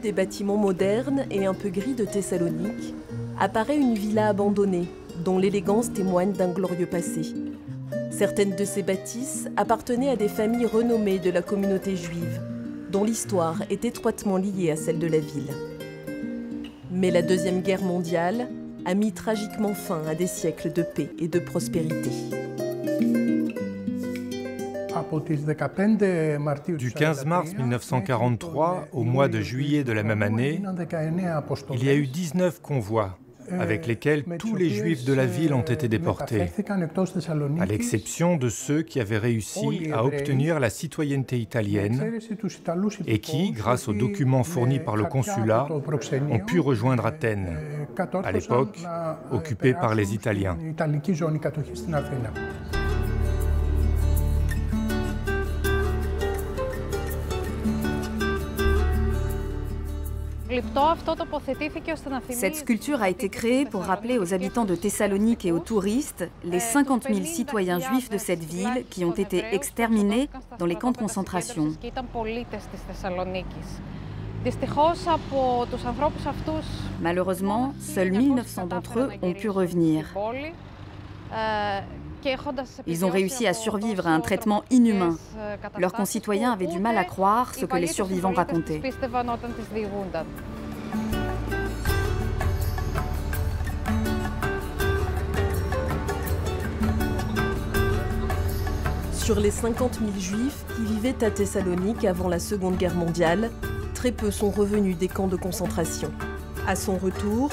des bâtiments modernes et un peu gris de Thessalonique, apparaît une villa abandonnée, dont l'élégance témoigne d'un glorieux passé. Certaines de ces bâtisses appartenaient à des familles renommées de la communauté juive, dont l'histoire est étroitement liée à celle de la ville. Mais la Deuxième Guerre mondiale a mis tragiquement fin à des siècles de paix et de prospérité. Du 15 mars 1943 au mois de juillet de la même année, il y a eu 19 convois avec lesquels tous les Juifs de la ville ont été déportés, à l'exception de ceux qui avaient réussi à obtenir la citoyenneté italienne et qui, grâce aux documents fournis par le consulat, ont pu rejoindre Athènes, à l'époque occupée par les Italiens. Cette sculpture a été créée pour rappeler aux habitants de Thessalonique et aux touristes les 50 000 citoyens juifs de cette ville qui ont été exterminés dans les camps de concentration. Malheureusement, seuls 1900 d'entre eux ont pu revenir. Ils ont réussi à survivre à un traitement inhumain. Leurs concitoyens avaient du mal à croire ce que les survivants racontaient. Sur les 50 000 Juifs qui vivaient à Thessalonique avant la Seconde Guerre mondiale, très peu sont revenus des camps de concentration. À son retour,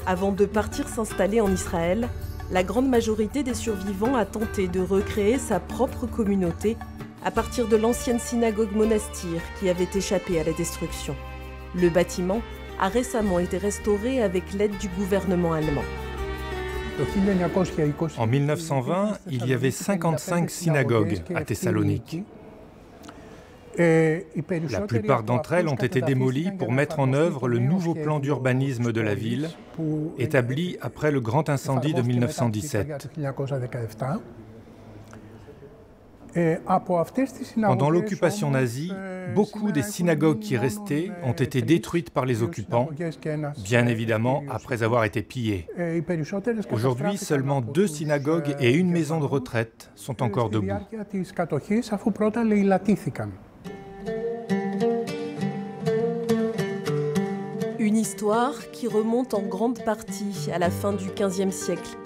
avant de partir s'installer en Israël, la grande majorité des survivants a tenté de recréer sa propre communauté à partir de l'ancienne synagogue monastir qui avait échappé à la destruction. Le bâtiment a récemment été restauré avec l'aide du gouvernement allemand. En 1920, il y avait 55 synagogues à Thessalonique. La plupart d'entre elles ont été démolies pour mettre en œuvre le nouveau plan d'urbanisme de la ville, établi après le grand incendie de 1917. Pendant l'occupation nazie, beaucoup des synagogues qui restaient ont été détruites par les occupants, bien évidemment après avoir été pillées. Aujourd'hui, seulement 2 synagogues et une maison de retraite sont encore debout. Une histoire qui remonte en grande partie à la fin du XVe siècle,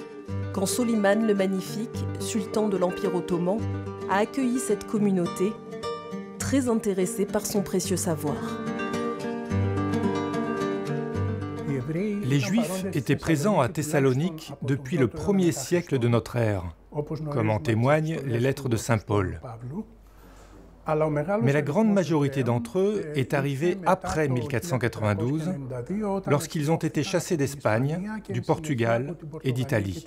quand Soliman le Magnifique, sultan de l'Empire ottoman, a accueilli cette communauté, très intéressé par son précieux savoir. Les Juifs étaient présents à Thessalonique depuis le 1er siècle de notre ère, comme en témoignent les lettres de saint Paul. Mais la grande majorité d'entre eux est arrivée après 1492, lorsqu'ils ont été chassés d'Espagne, du Portugal et d'Italie.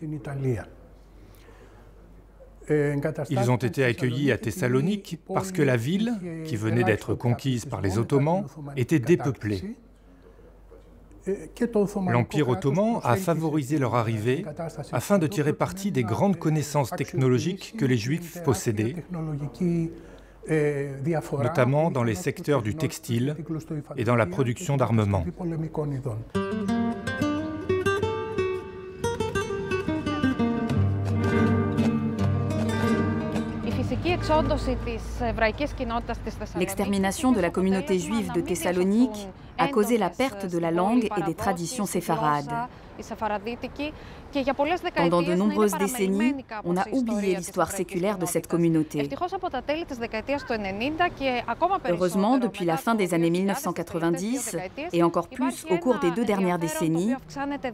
Ils ont été accueillis à Thessalonique parce que la ville, qui venait d'être conquise par les Ottomans, était dépeuplée. L'Empire ottoman a favorisé leur arrivée afin de tirer parti des grandes connaissances technologiques que les Juifs possédaient, notamment dans les secteurs du textile et dans la production d'armements. L'extermination de la communauté juive de Thessalonique a causé la perte de la langue et des traditions séfarades. Pendant de nombreuses décennies, on a oublié l'histoire séculaire de cette communauté. Heureusement, depuis la fin des années 1990, et encore plus au cours des 2 dernières décennies,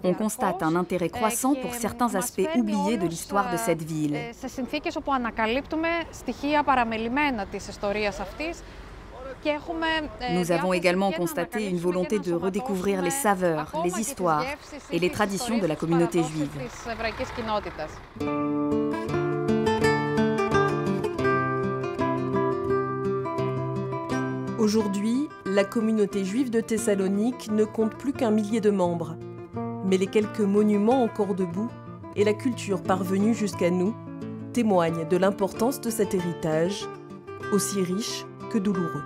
on constate un intérêt croissant pour certains aspects oubliés de l'histoire de cette ville. Nous avons également constaté une volonté de redécouvrir les saveurs, les histoires et les traditions de la communauté juive. Aujourd'hui, la communauté juive de Thessalonique ne compte plus qu'1 millier de membres. Mais les quelques monuments encore debout et la culture parvenue jusqu'à nous témoignent de l'importance de cet héritage, aussi riche que douloureux.